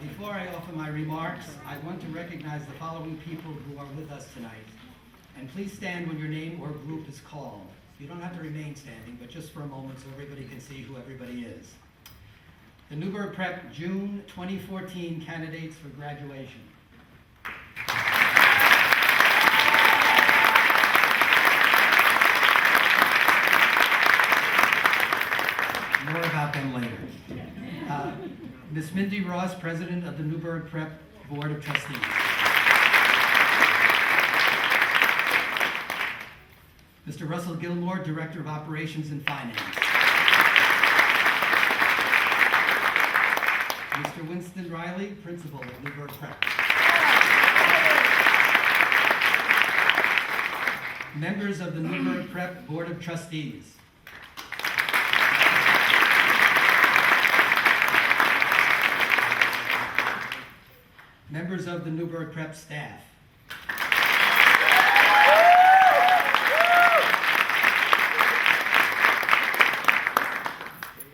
Before I offer my remarks, I want to recognize the following people who are with us tonight. And please stand when your name or group is called. You don't have to remain standing, but just for a moment so everybody can see who everybody is. The Newburgh Prep June 2014 candidates for graduation. More about them later. Ms. Mindy Ross, President of the Newburgh Prep Board of Trustees. Mr. Russell Gilmore, Director of Operations and Finance. Mr. Winston Riley, Principal of Newburgh Prep. Members of the Newburgh Prep Board of Trustees. Members of the Newburgh Prep staff.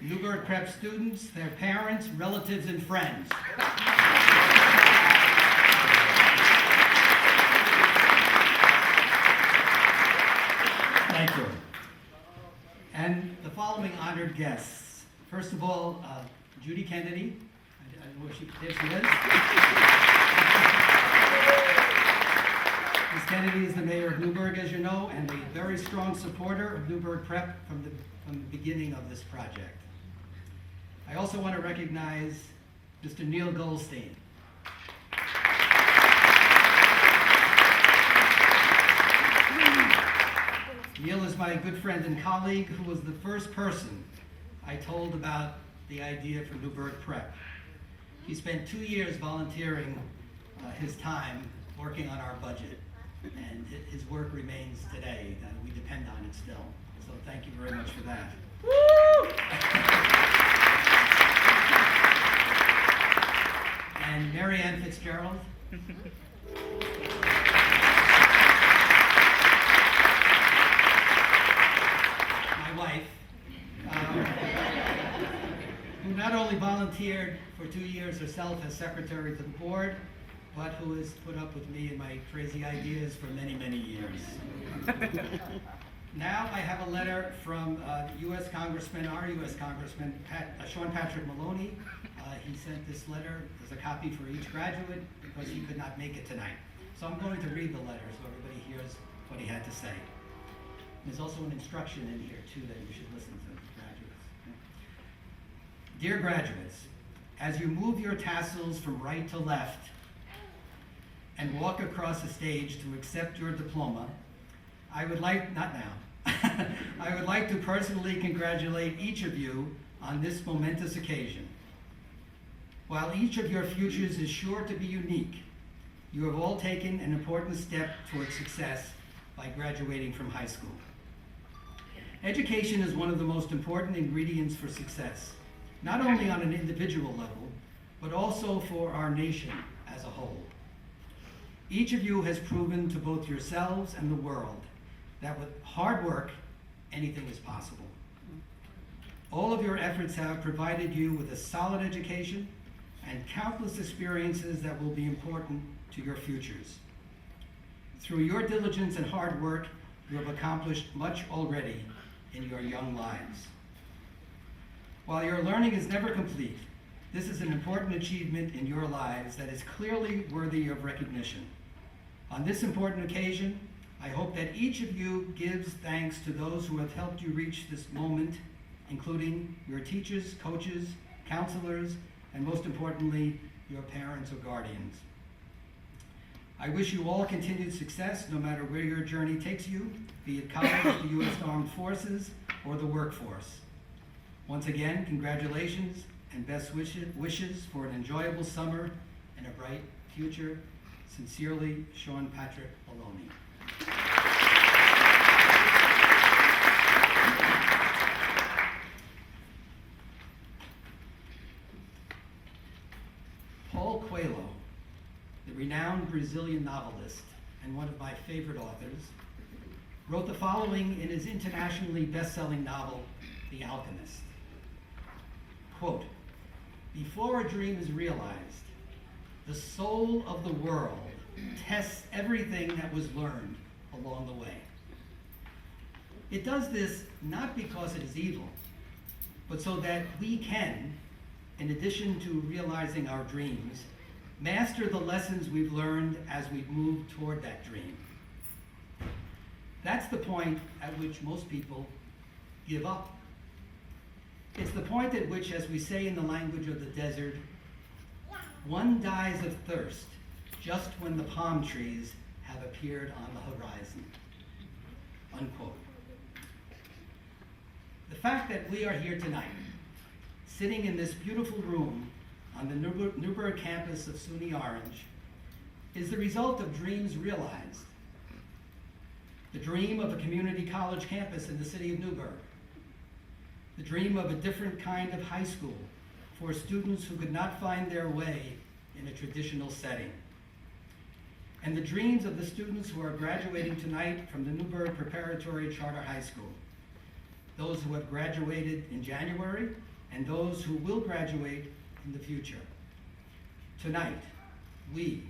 Newburgh Prep students, their parents, relatives, and friends. Thank you. And the following honored guests. First of all, Judy Kennedy. I don't know where there she is. Ms. Kennedy is the mayor of Newburgh, as you know, and a very strong supporter of Newburgh Prep from the beginning of this project. I also want to recognize Mr. Neil Goldstein. Neil is my good friend and colleague who was the first person I told about the idea for Newburgh Prep. He spent 2 years volunteering his time working on our budget, and his work remains today. We depend on it still. So thank you very much for that. And Mary Ann Fitzgerald. My wife, who not only volunteered for 2 years herself as secretary to the board, but who has put up with me and my crazy ideas for many, many years. Now I have a letter from U.S. Congressman, our U.S. Congressman, Sean Patrick Maloney. He sent this letter as a copy for each graduate because he could not make it tonight. So I'm going to read the letter so everybody hears what he had to say. There's also an instruction in here too that you should listen to, graduates. Dear graduates, as you move your tassels from right to left and walk across the stage to accept your diploma, I would like, not now, I would like to personally congratulate each of you on this momentous occasion. While each of your futures is sure to be unique, you have all taken an important step towards success by graduating from high school. Education is one of the most important ingredients for success, not only on an individual level, but also for our nation as a whole. Each of you has proven to both yourselves and the world that with hard work, anything is possible. All of your efforts have provided you with a solid education and countless experiences that will be important to your futures. Through your diligence and hard work, you have accomplished much already in your young lives. While your learning is never complete, this is an important achievement in your lives that is clearly worthy of recognition. On this important occasion, I hope that each of you gives thanks to those who have helped you reach this moment, including your teachers, coaches, counselors, and most importantly, your parents or guardians. I wish you all continued success no matter where your journey takes you, be it college, the U.S. Armed Forces, or the workforce. Once again, congratulations and best wishes for an enjoyable summer and a bright future. Sincerely, Sean Patrick Maloney. Paulo Coelho, the renowned Brazilian novelist and one of my favorite authors, wrote the following in his internationally best-selling novel, The Alchemist. Quote, "Before a dream is realized, the soul of the world tests everything that was learned along the way. It does this not because it is evil, but so that we can, in addition to realizing our dreams, master the lessons we've learned as we've moved toward that dream. That's the point at which most people give up. It's the point at which, as we say in the language of the desert, one dies of thirst just when the palm trees have appeared on the horizon. Unquote. The fact that we are here tonight, sitting in this beautiful room on the Newburgh campus of SUNY Orange, is the result of dreams realized. The dream of a community college campus in the city of Newburgh. The dream of a different kind of high school for students who could not find their way in a traditional setting. And the dreams of the students who are graduating tonight from the Newburgh Preparatory Charter High School. Those who have graduated in January and those who will graduate in the future. Tonight, we,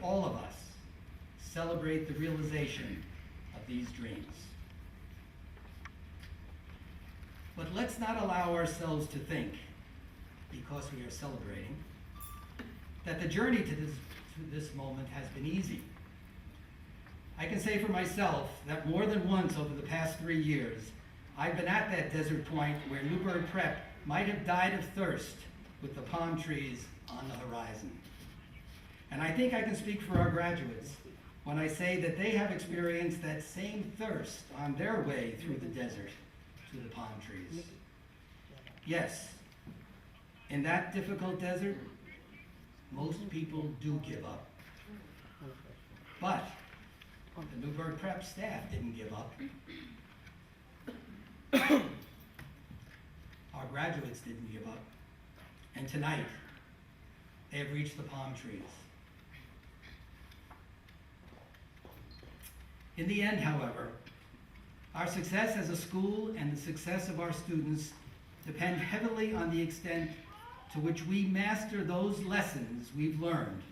all of us, celebrate the realization of these dreams. But let's not allow ourselves to think, because we are celebrating, that the journey to this moment has been easy. I can say for myself that more than once over the past 3 years, I've been at that desert point where Newburgh Prep might have died of thirst with the palm trees on the horizon. And I think I can speak for our graduates when I say that they have experienced that same thirst on their way through the desert to the palm trees. Yes, in that difficult desert, most people do give up. But the Newburgh Prep staff didn't give up. Our graduates didn't give up. And tonight, they have reached the palm trees. In the end, however, our success as a school and the success of our students depend heavily on the extent to which we master those lessons we've learned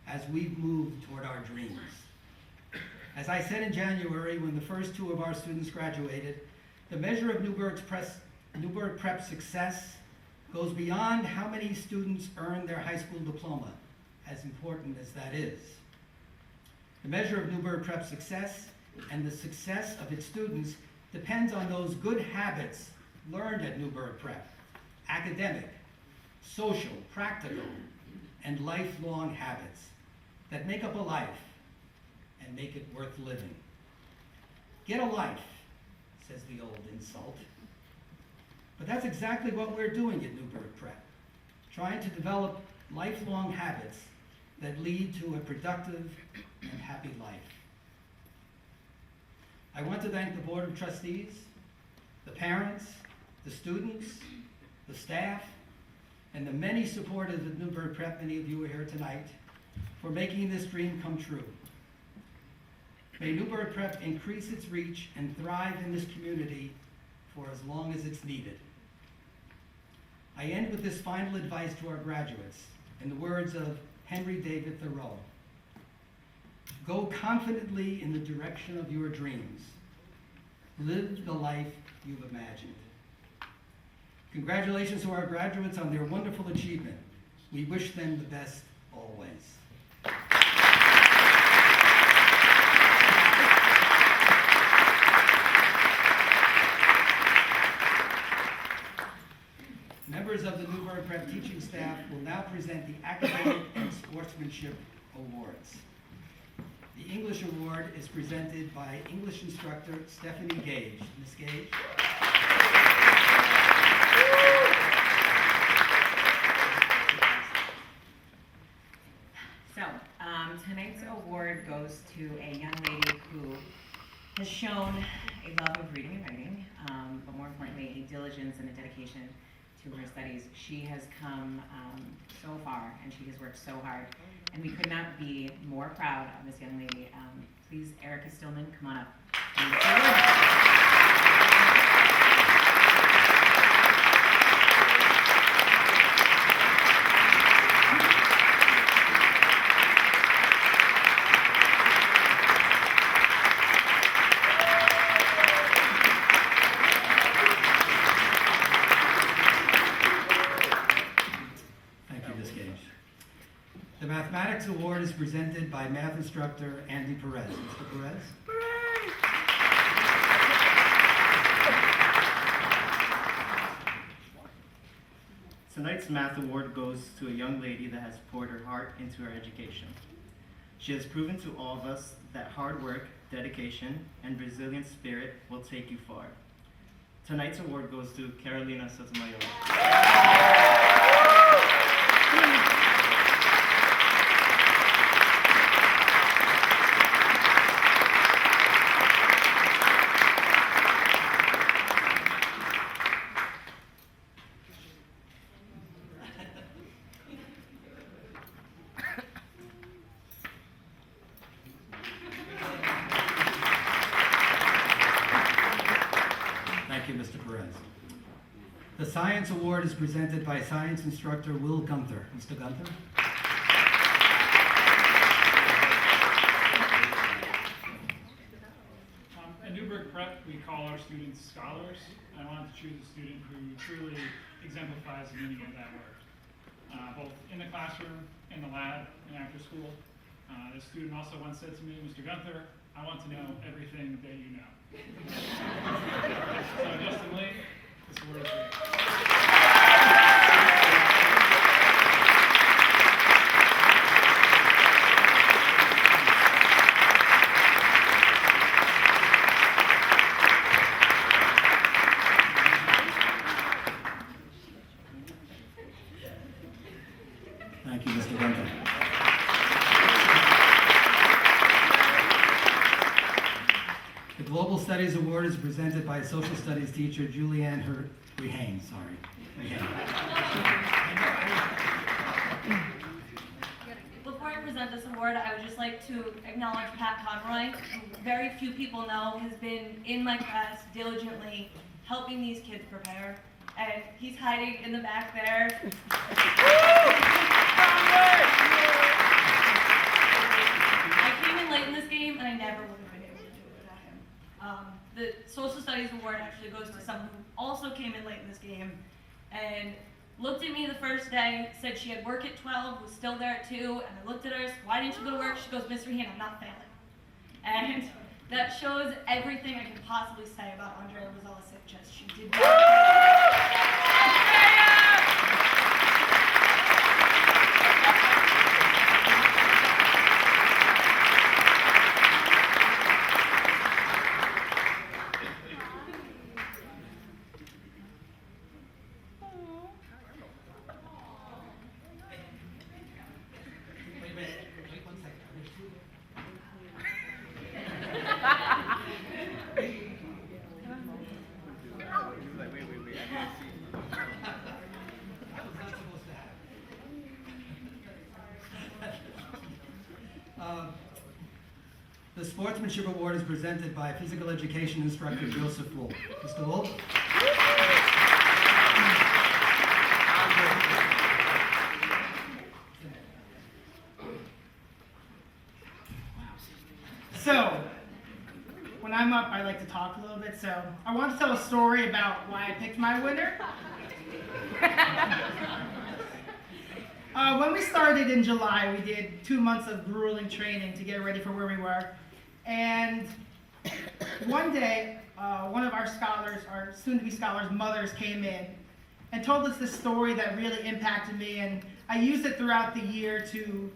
as we've moved toward our dreams. As I said in January, when the first 2 of our students graduated, the measure of Newburgh Prep success goes beyond how many students earn their high school diploma, as important as that is. The measure of Newburgh Prep success and the success of its students depends on those good habits learned at Newburgh Prep: academic, social, practical, and lifelong habits that make up a life and make it worth living. Get a life, says the old insult. But that's exactly what we're doing at Newburgh Prep, trying to develop lifelong habits that lead to a productive and happy life. I want to thank the Board of Trustees, the parents, the students, the staff, and the many supporters of Newburgh Prep, many of you are here tonight, for making this dream come true. May Newburgh Prep increase its reach and thrive in this community for as long as it's needed. I end with this final advice to our graduates in the words of Henry David Thoreau. Go confidently in the direction of your dreams. Live the life you've imagined. Congratulations to our graduates on their wonderful achievement. We wish them the best always. Members of the Newburgh Prep teaching staff will now present the Academic and Sportsmanship Awards. The English Award is presented by English instructor Stephanie Gage. Ms. Gage. So, tonight's award goes to a young lady who has shown a love of reading and writing, but more importantly, a diligence and a dedication to her studies. She has come so far, and she has worked so hard, and we could not be more proud of this young lady. Please, Erica Stillman, come on up. The Mathematics Award is presented by math instructor Andy Perez. Mr. Perez? Tonight's Math Award goes to a young lady that has poured her heart into her education. She has proven to all of us that hard work, dedication, and resilient spirit will take you far. Tonight's award goes to Carolina Sotomayor. Thank you, Mr. Perez. The Science Award is presented by science instructor Will Gunther. Mr. Gunther? At Newburgh Prep, we call our students scholars. I wanted to choose a student who truly exemplifies the meaning of that word, both in the classroom, in the lab, and after school. This student also once said to me, Mr. Gunther, I want to know everything that you know. So Justin Lee, this award is for you. Thank you, Mr. Gunther. The Global Studies Award is presented by social studies teacher Julianne Rehane. Before I present this award, I would just like to acknowledge Pat Conroy, who very few people know has been in my class diligently helping these kids prepare. And he's hiding in the back there. I came in late in this game, and I never would have been able to do it without him. The Social Studies Award actually goes to someone who also came in late in this game and looked at me the first day, said she had work at 12, was still there at 2, and I looked at her, said, why didn't you go to work? She goes, Miss Rehane, I'm not failing. And that shows everything I can possibly say about Andrea Rosales Sanchez. She did not. Wait 1 second. That was not supposed to happen. The Sportsmanship Award is presented by physical education instructor Joseph Wolf. Mr. Wolf? So, when I'm up, I like to talk a little bit, so I want to tell a story about why I picked my winner. When we started in July, we did 2 months of grueling training to get ready for where we were. And one day, one of our scholars, our soon-to-be scholars' mothers came in and told us this story that really impacted me, and I used it throughout the year to,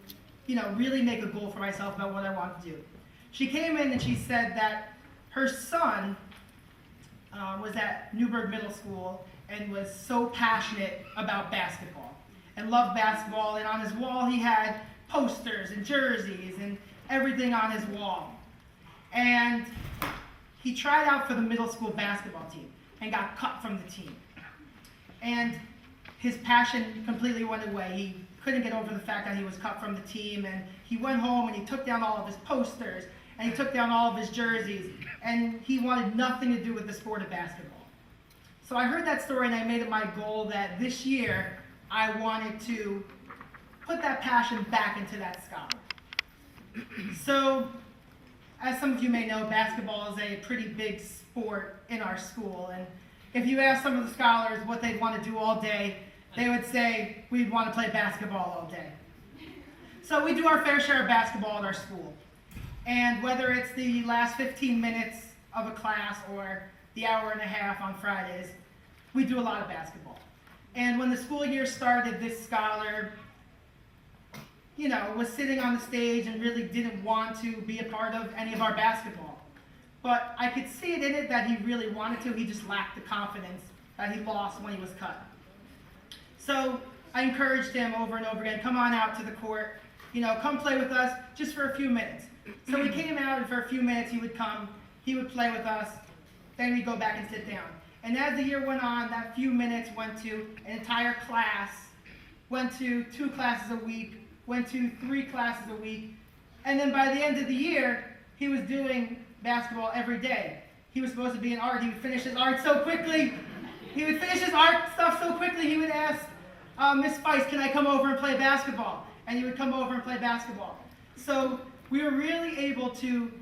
really make a goal for myself about what I want to do. She came in and she said that her son was at Newburgh Middle School and was so passionate about basketball and loved basketball, and on his wall he had posters and jerseys and everything on his wall. And he tried out for the middle school basketball team and got cut from the team. And his passion completely went away. He couldn't get over the fact that he was cut from the team, and he went home and he took down all of his posters and he took down all of his jerseys, and he wanted nothing to do with the sport of basketball. So I heard that story and I made it my goal that this year I wanted to put that passion back into that scholar. So, as some of you may know, basketball is a pretty big sport in our school, and if you ask some of the scholars what they'd want to do all day, they would say, we'd want to play basketball all day. So we do our fair share of basketball at our school. And whether it's the last 15 minutes of a class or the hour and a half on Fridays, we do a lot of basketball. And when the school year started, this scholar, you know, was sitting on the stage and really didn't want to be a part of any of our basketball. But I could see it in it that he really wanted to, he just lacked the confidence that he lost when he was cut. So I encouraged him over and over again, come on out to the court, you know, come play with us just for a few minutes. So he came out, and for a few minutes he would come, he would play with us, then we'd go back and sit down. And as the year went on, that few minutes went to an entire class, went to 2 classes a week, went to 3 classes a week, and then by the end of the year, he was doing basketball every day. He was supposed to be in art, he would finish his art so quickly, he would finish his art stuff so quickly, he would ask, Miss Spice, can I come over and play basketball? And he would come over and play basketball. So we were really able to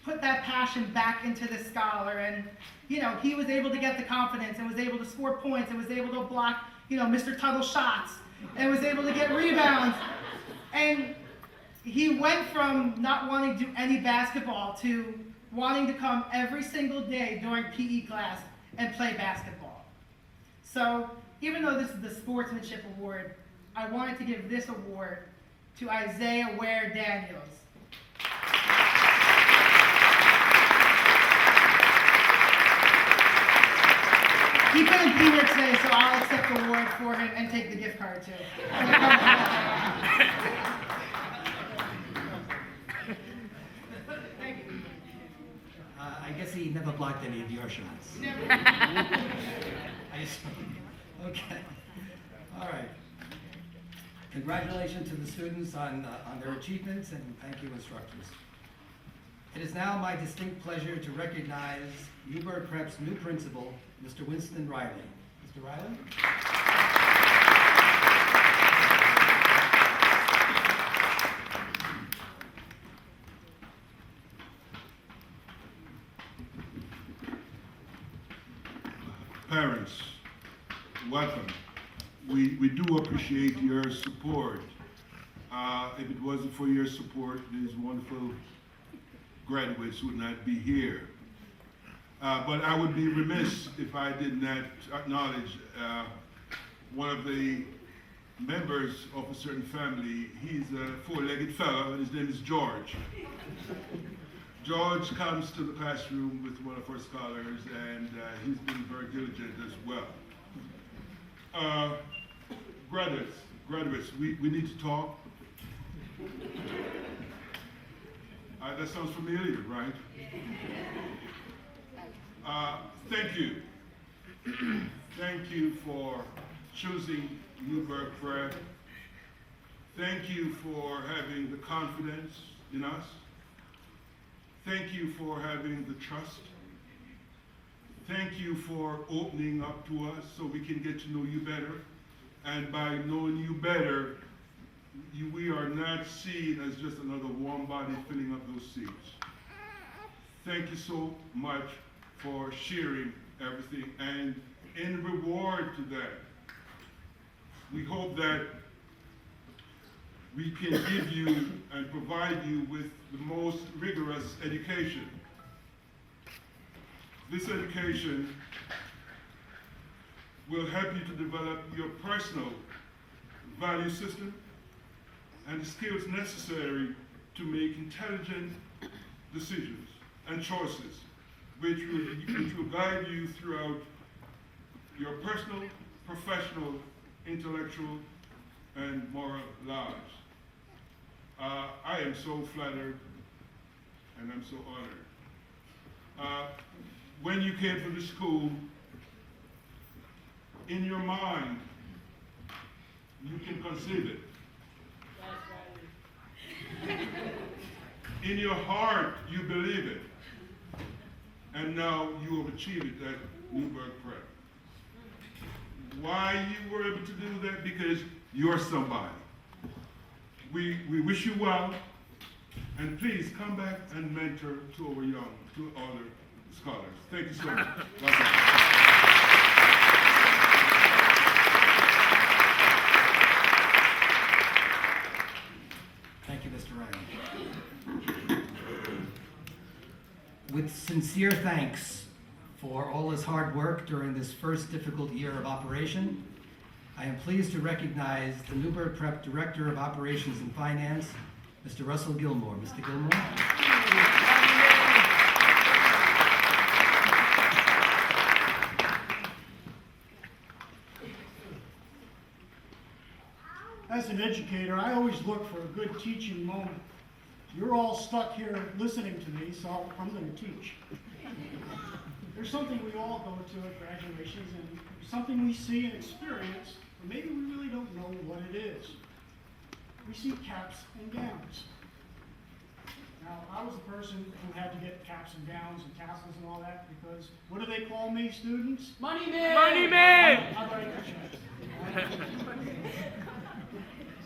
put that passion back into the scholar, and you know, he was able to get the confidence and was able to score points and was able to block, you know, Mr. Tuttle shots and was able to get rebounds. And he went from not wanting to do any basketball to wanting to come every single day during PE class and play basketball. So even though this is the Sportsmanship Award, I wanted to give this award to Isaiah Ware Daniels. He couldn't be here today, so I'll accept the award for him and take the gift card too. I guess he never blocked any of your shots. Okay. All right. Congratulations to the students on their achievements, and thank you, instructors. It is now my distinct pleasure to recognize Newburgh Prep's new principal, Mr. Winston Riley. Mr. Riley? Parents, welcome. We do appreciate your support. If it wasn't for your support, these wonderful graduates would not be here. But I would be remiss if I did not acknowledge one of the members of a certain family. He's a four-legged fellow, and his name is George. George comes to the classroom with one of our scholars, and he's been very diligent as well. Graduates, we need to talk. That sounds familiar, right? Thank you. Thank you for choosing Newburgh Prep. Thank you for having the confidence in us. Thank you for having the trust. Thank you for opening up to us so we can get to know you better. And by knowing you better, we are not seen as just another warm body filling up those seats. Thank you so much for sharing everything. And in reward to that, we hope that we can give you and provide you with the most rigorous education. This education will help you to develop your personal value system and the skills necessary to make intelligent decisions and choices, which will guide you throughout your personal, professional, intellectual, and moral lives. I am so flattered and I'm so honored. When you came to the school, in your mind, you can conceive it. In your heart, you believe it. And now you have achieved it at Newburgh Prep. Why you were able to do that? Because you're somebody. We wish you well, and please come back and mentor to other scholars. Thank you so much. With sincere thanks for all his hard work during this first difficult year of operation, I am pleased to recognize the Newburgh Prep Director of Operations and Finance, Mr. Russell Gilmore. Mr. Gilmore? As an educator, I always look for a good teaching moment. You're all stuck here listening to me, so I'm going to teach. There's something we all go to at graduations, and something we see and experience, but maybe we really don't know what it is. We see caps and gowns. Now, I was the person who had to get caps and gowns and tassels and all that because, what do they call me, students? Money man! I like that.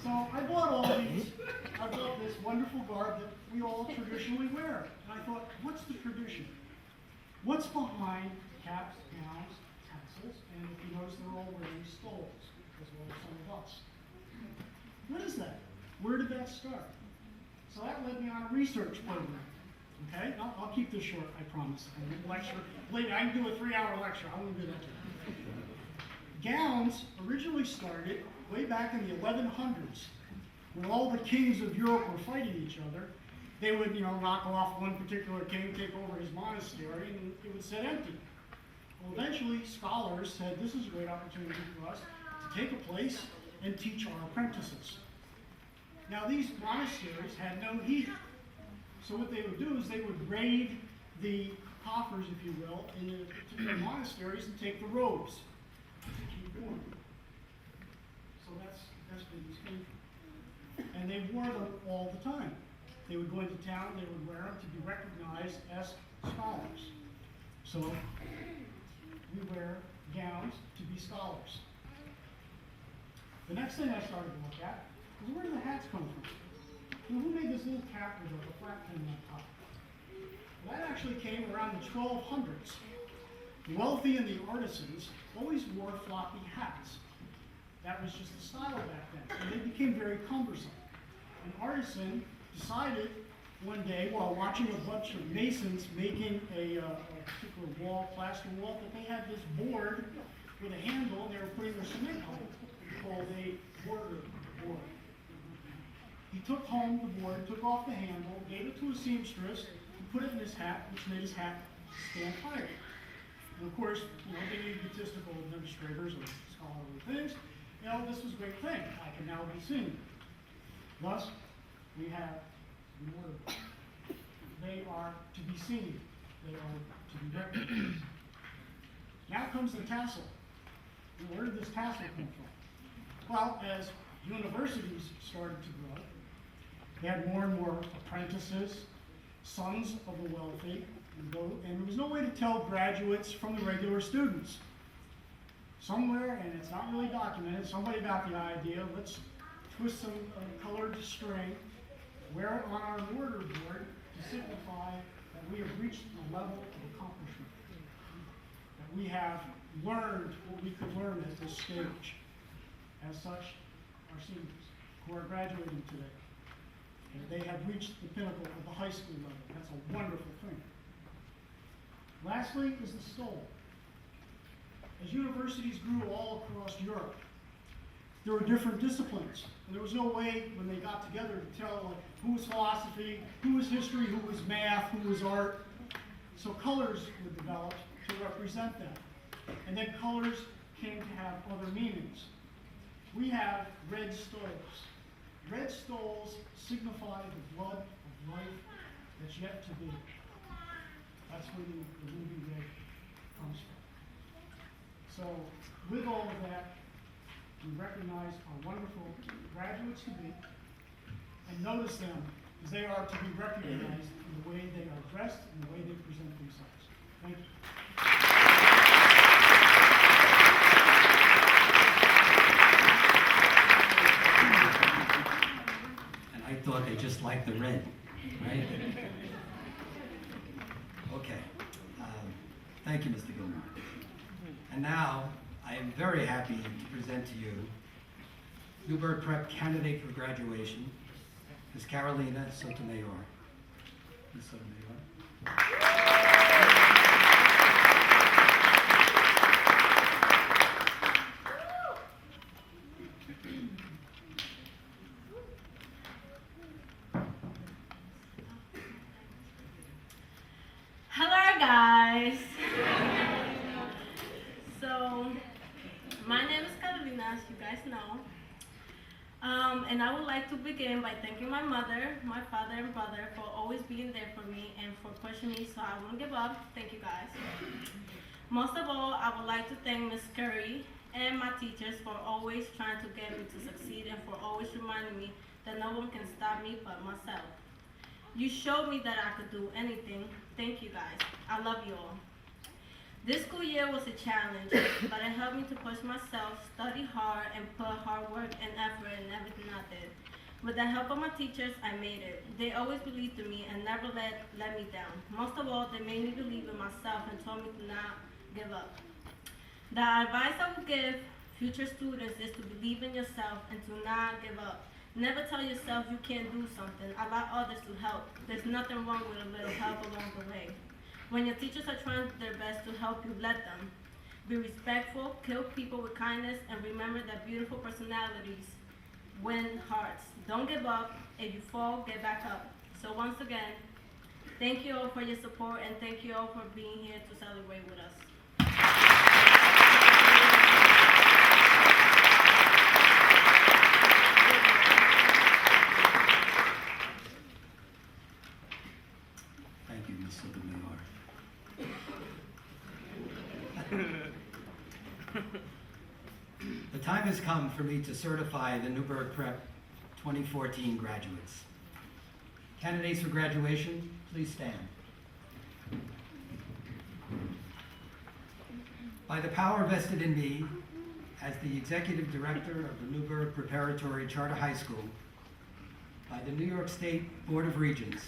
So I bought all these. I bought this wonderful garb that we all traditionally wear. And I thought, what's the tradition? What's behind caps, gowns, tassels, and if you notice, they're all wearing stoles, as well as some of us. What is that? Where did that start? So that led me on a research program. Okay? I'll keep this short, I promise. I won't lecture. Believe me, I can do a 3-hour lecture. I won't do that to you. Gowns originally started way back in the 1100s, when all the kings of Europe were fighting each other. They would, knock off one particular king, take over his monastery, and it would sit empty. Well, eventually, scholars said, this is a great opportunity for us to take a place and teach our apprentices. Now, these monasteries had no heat. So what they would do is they would raid the coffers, if you will, in the particular monasteries and take the robes to keep warm. So that's where these came from. And they wore them all the time. They would go into town, they would wear them to be recognized as scholars. So we wear gowns to be scholars. The next thing I started to look at was, where do the hats come from? Who made this little cap with a flat pin on top? Well, that actually came around the 1200s. The wealthy and the artisans always wore floppy hats. That was just the style back then, and they became very cumbersome. An artisan decided one day, while watching a bunch of masons making a particular wall, plaster wall, that they had this board with a handle, and they were putting their cement on it, called a mortar board. He took home the board, took off the handle, gave it to a seamstress, and put it in his hat, which made his hat stand higher. And of course, being egotistical administrators of scholarly things, this was a great thing. I can now be seen. Thus, we have the mortar board. They are to be seen. They are to be recognized. Now comes the tassel. And where did this tassel come from? Well, as universities started to grow, they had more and more apprentices, sons of the wealthy, and there was no way to tell graduates from the regular students. Somewhere, and it's not really documented, somebody got the idea, let's twist some colored string, wear it on our mortar board to signify that we have reached a level of accomplishment. That we have learned what we could learn at this stage. As such, our seniors who are graduating today, they have reached the pinnacle of the high school level. That's a wonderful thing. Lastly is the stole. As universities grew all across Europe, there were different disciplines. And there was no way when they got together to tell who was philosophy, who was history, who was math, who was art. So colors were developed to represent them. And then colors came to have other meanings. We have red stoles. Red stoles signify the blood of life that's yet to be. That's where the movie Red comes from. So, with all of that, we recognize our wonderful graduates to be, and notice them as they are to be recognized in the way they are dressed and the way they present themselves. Thank you. And I thought they just liked the red, right? Okay. Thank you, Mr. Gilmore. And now, I am very happy to present to you Newburgh Prep candidate for graduation, Ms. Carolina Sotomayor. Ms. Sotomayor. guys. So, my name is Carolina, as you guys know. And I would like to begin by thanking my mother, my father, and brother for always being there for me and for pushing me so I won't give up. Thank you guys. Most of all, I would like to thank Miss Curry and my teachers for always trying to get me to succeed and for always reminding me that no one can stop me but myself. You showed me that I could do anything. Thank you guys. I love you all. This school year was a challenge, but it helped me to push myself, study hard, and put hard work and effort in everything I did. With the help of my teachers, I made it. They always believed in me and never let me down. Most of all, they made me believe in myself and told me to not give up. The advice I would give future students is to believe in yourself and to not give up. Never tell yourself you can't do something. Allow others to help. There's nothing wrong with a little help along the way. When your teachers are trying their best to help you, let them. Be respectful, kill people with kindness, and remember that beautiful personalities win hearts. Don't give up. If you fall, get back up. So once again, thank you all for your support, and thank you all for being here to celebrate with us. Thank you, Ms. Sotomayor. The time has come for me to certify the Newburgh Prep 2014 graduates. Candidates for graduation, please stand. By the power vested in me as the Executive Director of the Newburgh Preparatory Charter High School, by the New York State Board of Regents,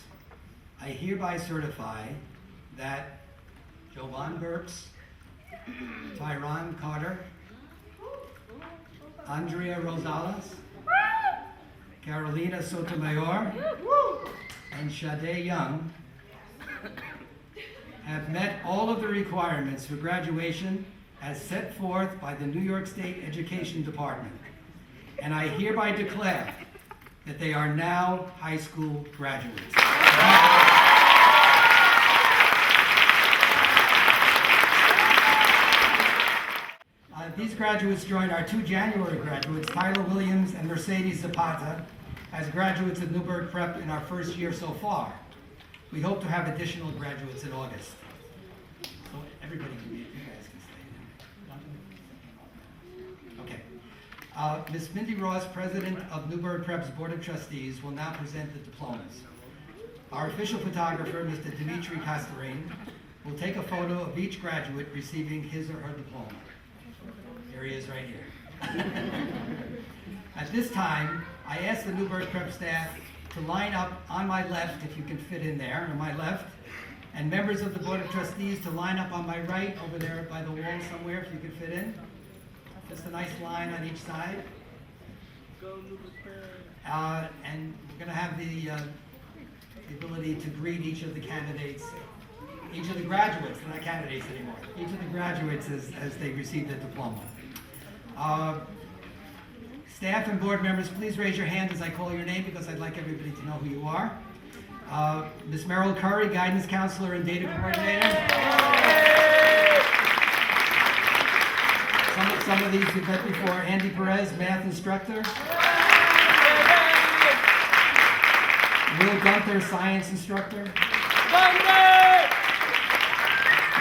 I hereby certify that Jovan Burps, Tyron Carter, Andrea Rosales, Carolina Sotomayor, and Sade Young have met all of the requirements for graduation as set forth by the New York State Education Department. And I hereby declare that they are now high school graduates. These graduates join our 2 January graduates, Tyler Williams and Mercedes Zapata, as graduates of Newburgh Prep in our first year so far. We hope to have additional graduates in August. So everybody can be, you guys can stay. Okay. Ms. Mindy Ross, President of Newburgh Prep's Board of Trustees, will now present the diplomas. Our official photographer, Mr. Dimitri Castarin, will take a photo of each graduate receiving his or her diploma. Here he is right here. At this time, I ask the Newburgh Prep staff to line up on my left, if you can fit in there, on my left, and members of the Board of Trustees to line up on my right, over there by the wall somewhere, if you can fit in. Just a nice line on each side. And we're going to have the ability to greet each of the candidates, each of the graduates, they're not candidates anymore, each of the graduates as they receive their diploma. Staff and board members, please raise your hand as I call your name because I'd like everybody to know who you are. Ms. Merrill Curry, Guidance Counselor and Data Coordinator. Some of these you've met before. Andy Perez, Math Instructor. Will Gunther, Science Instructor.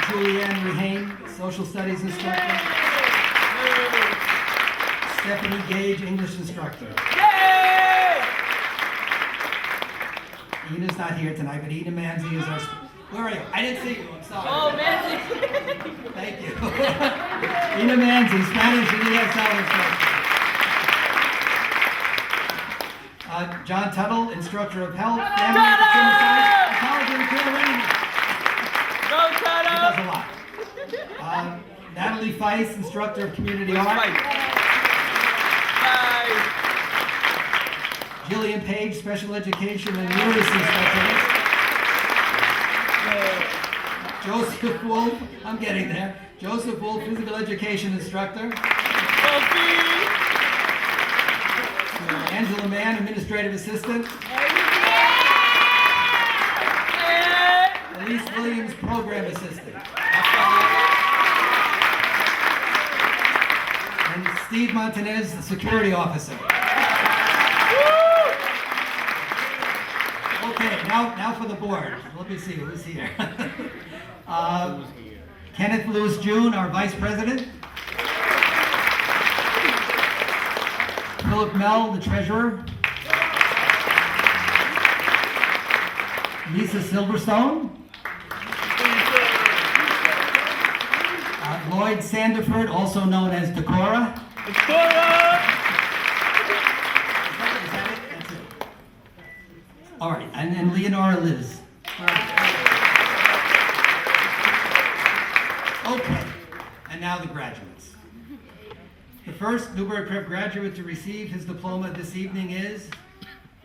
Julianne Rehane, Social Studies Instructor. Stephanie Gage, English Instructor. Ina's not here tonight, but Ina Manzi is our... Where are you? I didn't see you, I'm sorry. Oh, Manzi. Thank you. Ina Manzi, Spanish and ESL instructor. John Tuttle, Instructor of Health, Family and Consumer Science, Ecology and Care Management. Go, Tuttle! He does a lot. Natalie Feist, Instructor of Community Art. Jillian Page, Special Education and Literacy Specialist. Joseph Wolf, I'm getting there. Joseph Wolf, Physical Education Instructor. Angela Mann, Administrative Assistant. Elise Williams, Program Assistant. And Steve Montanez, the Security Officer. Okay, now for the board. Let me see who's here. Kenneth Lewis June, our Vice President. Philip Mell, the Treasurer. Lisa Silverstone. Lloyd Sandiford, also known as Decora. Is that it? That's it. All right, and then Leonora Liz. Okay, and now the graduates. The first Newburgh Prep graduate to receive his diploma this evening is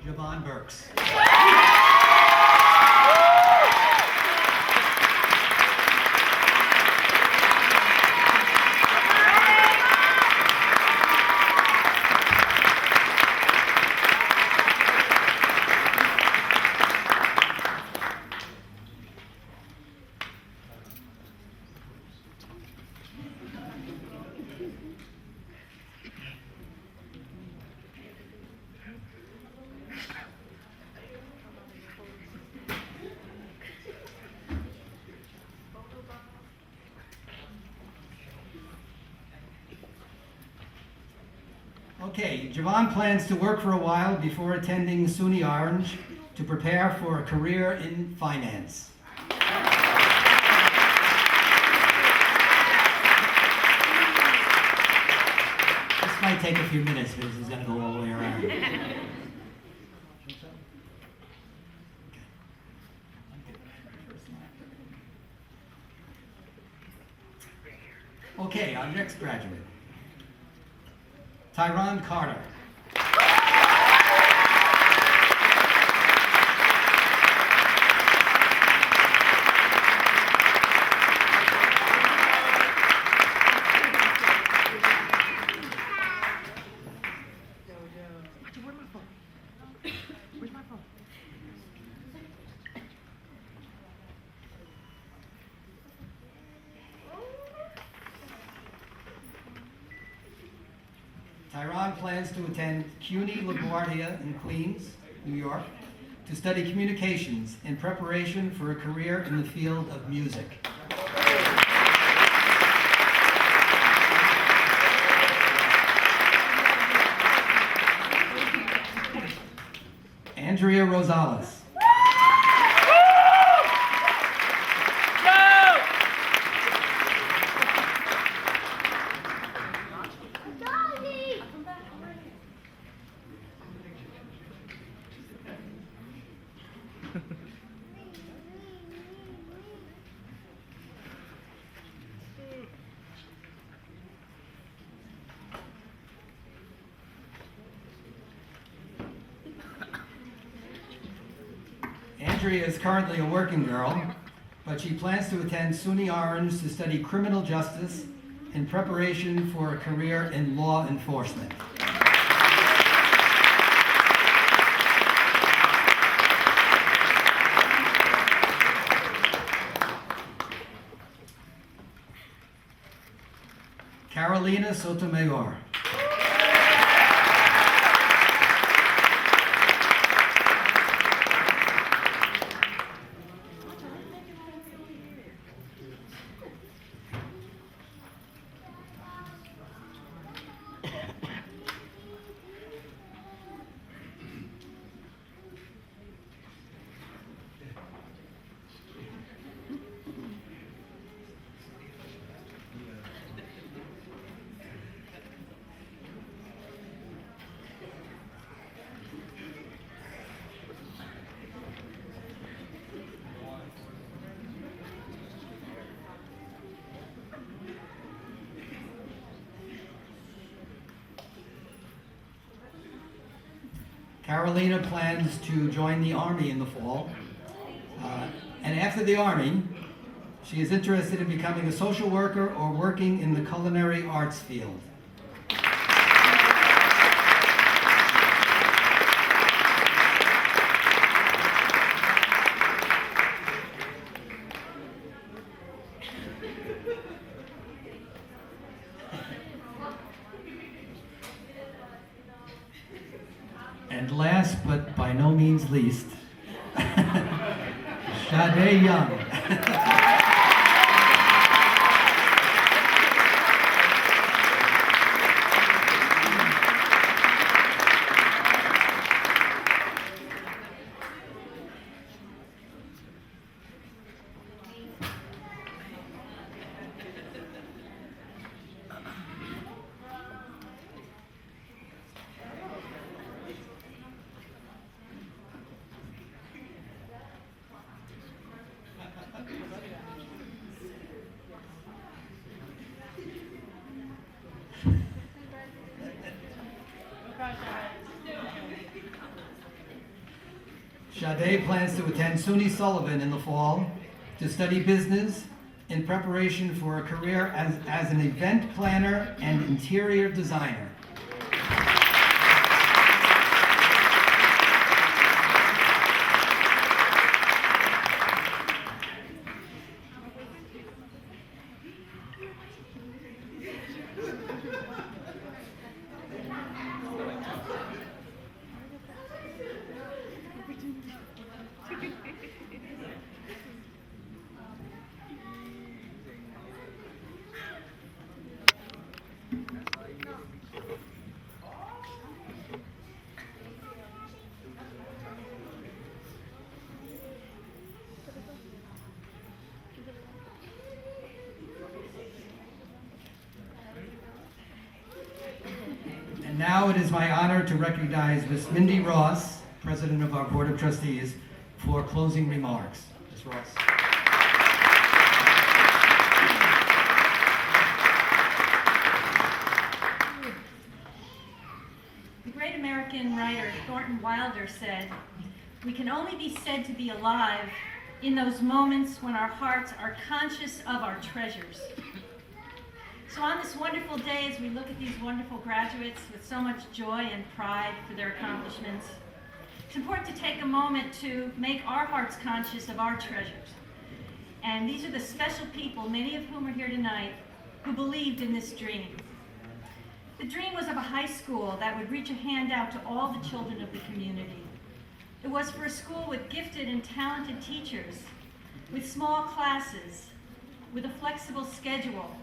Javon Burks. Okay, Javon plans to work for a while before attending SUNY Orange to prepare for a career in finance. This might take a few minutes because he's going to go all the way around. Okay, our next graduate. Tyron Carter. Tyron plans to attend CUNY LaGuardia in Queens, New York, to study communications in preparation for a career in the field of music. Andrea Rosales. Andrea is currently a working girl, but she plans to attend SUNY Orange to study criminal justice in preparation for a career in law enforcement. Carolina Sotomayor. Carolina plans to join the Army in the fall. And after the Army, she is interested in becoming a social worker or working in the culinary arts field. And last but by no means least, Sade Young. Sade plans to attend SUNY Sullivan in the fall to study business in preparation for a career as an event planner and interior designer. And now it is my honor to recognize Ms. Mindy Ross, President of our Board of Trustees, for closing remarks. Ms. Ross. The great American writer Thornton Wilder said, "We can only be said to be alive in those moments when our hearts are conscious of our treasures." So on this wonderful day, as we look at these wonderful graduates with so much joy and pride for their accomplishments, it's important to take a moment to make our hearts conscious of our treasures. And these are the special people, many of whom are here tonight, who believed in this dream. The dream was of a high school that would reach a hand out to all the children of the community. It was for a school with gifted and talented teachers, with small classes, with a flexible schedule,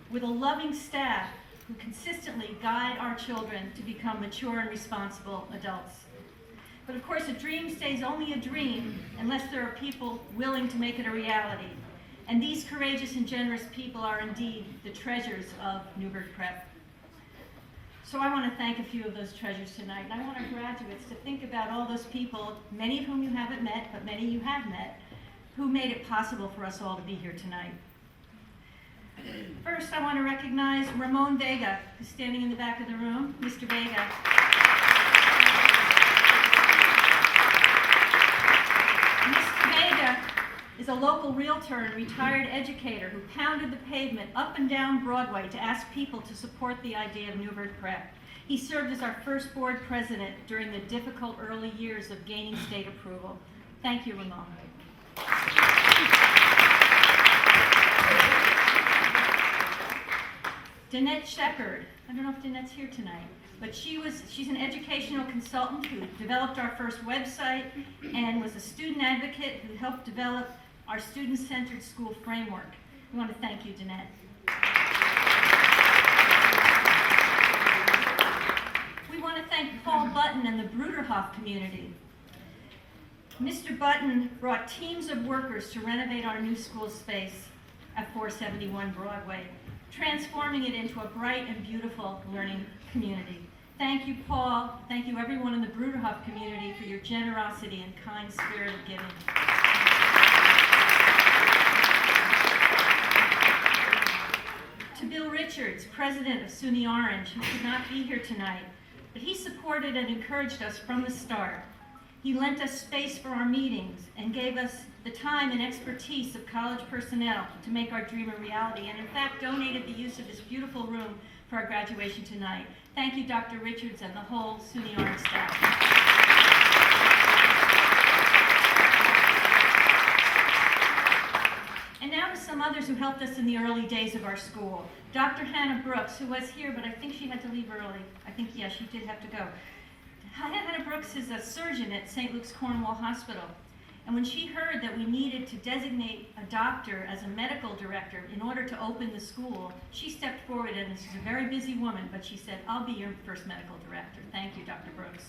with a loving staff who consistently guide our children to become mature and responsible adults. But of course, a dream stays only a dream unless there are people willing to make it a reality. And these courageous and generous people are indeed the treasures of Newburgh Prep. So I want to thank a few of those treasures tonight, and I want our graduates to think about all those people, many of whom you haven't met, but many you have met, who made it possible for us all to be here tonight. First, I want to recognize Ramon Vega, who's standing in the back of the room. Mr. Vega. Mr. Vega is a local realtor and retired educator who pounded the pavement up and down Broadway to ask people to support the idea of Newburgh Prep. He served as our first board president during the difficult early years of gaining state approval. Thank you, Ramon. Danette Shepard. I don't know if Danette's here tonight, but she's an educational consultant who developed our first website and was a student advocate who helped develop our student-centered school framework. We want to thank you, Danette. We want to thank Paul Button and the Bruderhoff community. Mr. Button brought teams of workers to renovate our new school space at 471 Broadway, transforming it into a bright and beautiful learning community. Thank you, Paul. Thank you, everyone in the Bruderhoff community, for your generosity and kind spirit of giving. To Bill Richards, president of SUNY Orange, who could not be here tonight, but he supported and encouraged us from the start. He lent us space for our meetings and gave us the time and expertise of college personnel to make our dream a reality, and in fact donated the use of this beautiful room for our graduation tonight. Thank you, Dr. Richards and the whole SUNY Orange staff. And now to some others who helped us in the early days of our school. Dr. Hannah Brooks, who was here, but I think she had to leave early. I think, yes, she did have to go. Hannah Brooks is a surgeon at St. Luke's Cornwall Hospital. And when she heard that we needed to designate a doctor as a medical director in order to open the school, she stepped forward, and she's a very busy woman, but she said, "I'll be your first medical director." Thank you, Dr. Brooks.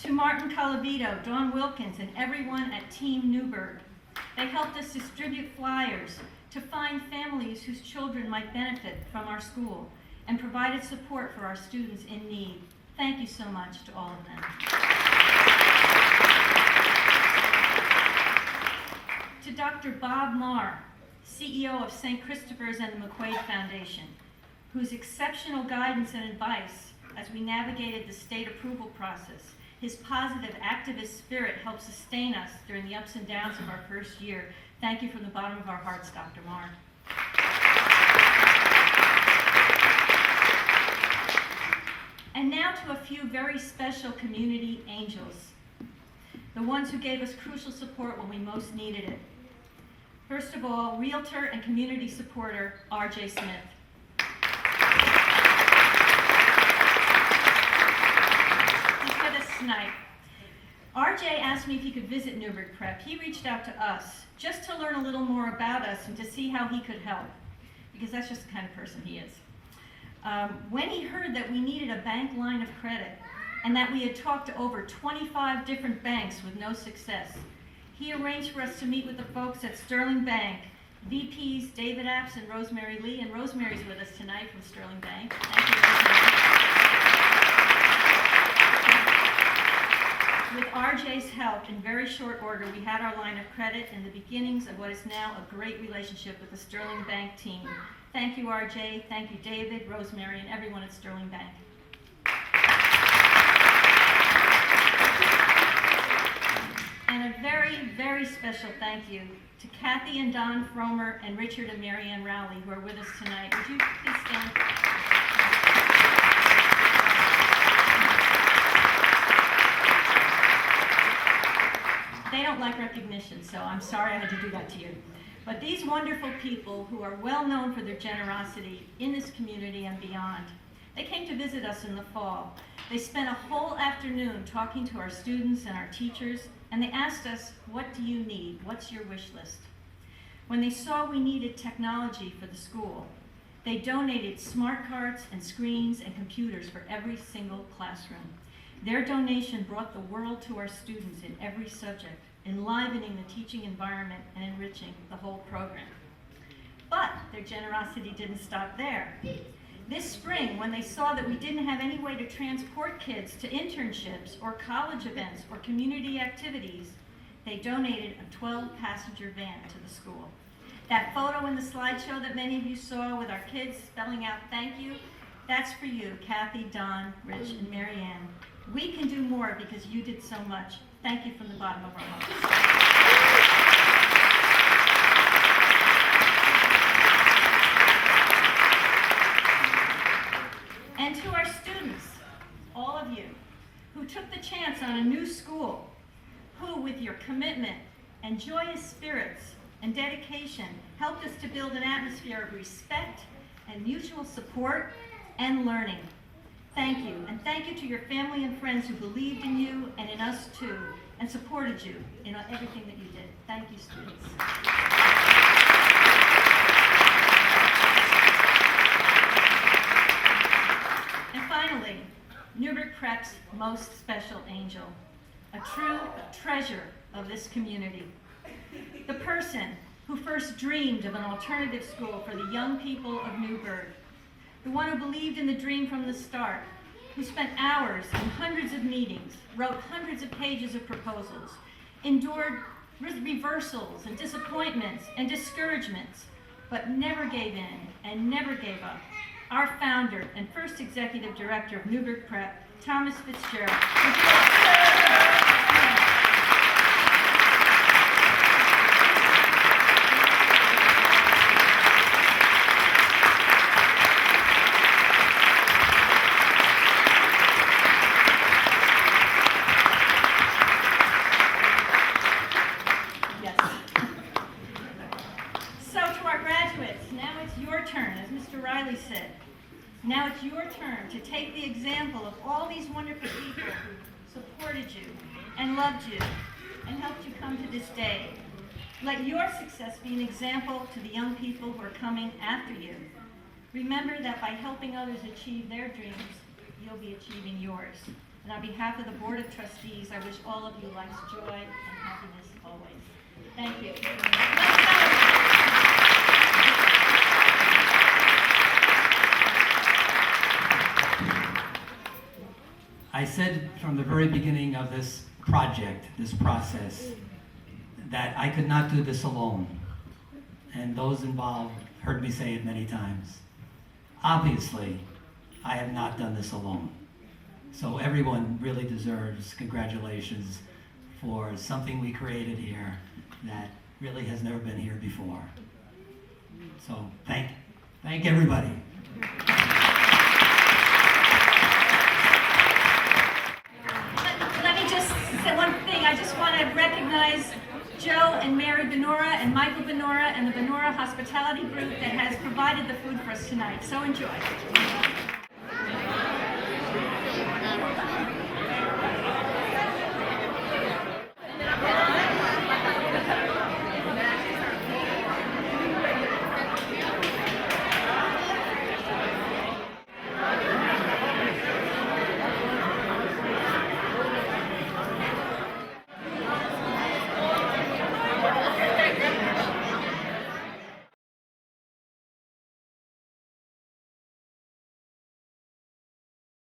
To Martin Calavito, Dawn Wilkins, and everyone at Team Newburgh. They helped us distribute flyers to find families whose children might benefit from our school and provided support for our students in need. Thank you so much to all of them. To Dr. Bob Marr, CEO of St. Christopher's and the McQuaid Foundation, whose exceptional guidance and advice as we navigated the state approval process. His positive activist spirit helped sustain us during the ups and downs of our first year. Thank you from the bottom of our hearts, Dr. Marr. And now to a few very special community angels, the ones who gave us crucial support when we most needed it. First of all, realtor and community supporter, R.J. Smith. He's with us tonight. R.J. asked me if he could visit Newburgh Prep. He reached out to us just to learn a little more about us and to see how he could help, because that's just the kind of person he is. When he heard that we needed a bank line of credit and that we had talked to over 25 different banks with no success, he arranged for us to meet with the folks at Sterling Bank, VPs David Apps and Rosemary Lee, and Rosemary's with us tonight from Sterling Bank. Thank you, Rosemary. With RJ's help, in very short order, we had our line of credit and the beginnings of what is now a great relationship with the Sterling Bank team. Thank you, RJ. Thank you, David, Rosemary, and everyone at Sterling Bank. And a very, very special thank you to Kathy and Don Fromer and Richard and Marianne Rowley, who are with us tonight. Would you please stand? They don't like recognition, so I'm sorry I had to do that to you. But these wonderful people who are well known for their generosity in this community and beyond, they came to visit us in the fall. They spent a whole afternoon talking to our students and our teachers, and they asked us, "What do you need? What's your wish list?" When they saw we needed technology for the school, they donated smart cards and screens and computers for every single classroom. Their donation brought the world to our students in every subject, enlivening the teaching environment and enriching the whole program. But their generosity didn't stop there. This spring, when they saw that we didn't have any way to transport kids to internships or college events or community activities, they donated a 12-passenger van to the school. That photo in the slideshow that many of you saw with our kids spelling out thank you, that's for you, Kathy, Don, Rich, and Marianne. We can do more because you did so much. Thank you from the bottom of our hearts. And to our students, all of you, who took the chance on a new school, who with your commitment and joyous spirits and dedication helped us to build an atmosphere of respect and mutual support and learning. Thank you, and thank you to your family and friends who believed in you and in us too, and supported you in everything that you did. Thank you, students. And finally, Newburgh Prep's most special angel, a true treasure of this community. The person who first dreamed of an alternative school for the young people of Newburgh. The one who believed in the dream from the start, who spent hours in hundreds of meetings, wrote hundreds of pages of proposals, endured reversals and disappointments and discouragements, but never gave in and never gave up. Our founder and first executive director of Newburgh Prep, Thomas Fitzgerald. Now it's your turn to take the example of all these wonderful people who supported you and loved you and helped you come to this day. Let your success be an example to the young people who are coming after you. Remember that by helping others achieve their dreams, you'll be achieving yours. And on behalf of the Board of Trustees, I wish all of you life's joy and happiness always. Thank you. I said from the very beginning of this project, this process, that I could not do this alone. And those involved heard me say it many times. Obviously, I have not done this alone. So everyone really deserves congratulations for something we created here that really has never been here before. So thank everybody. Let me just say one thing. I just want to recognize Joe and Mary Benora and Michael Benora and the Benora Hospitality Group that has provided the food for us tonight. So enjoy.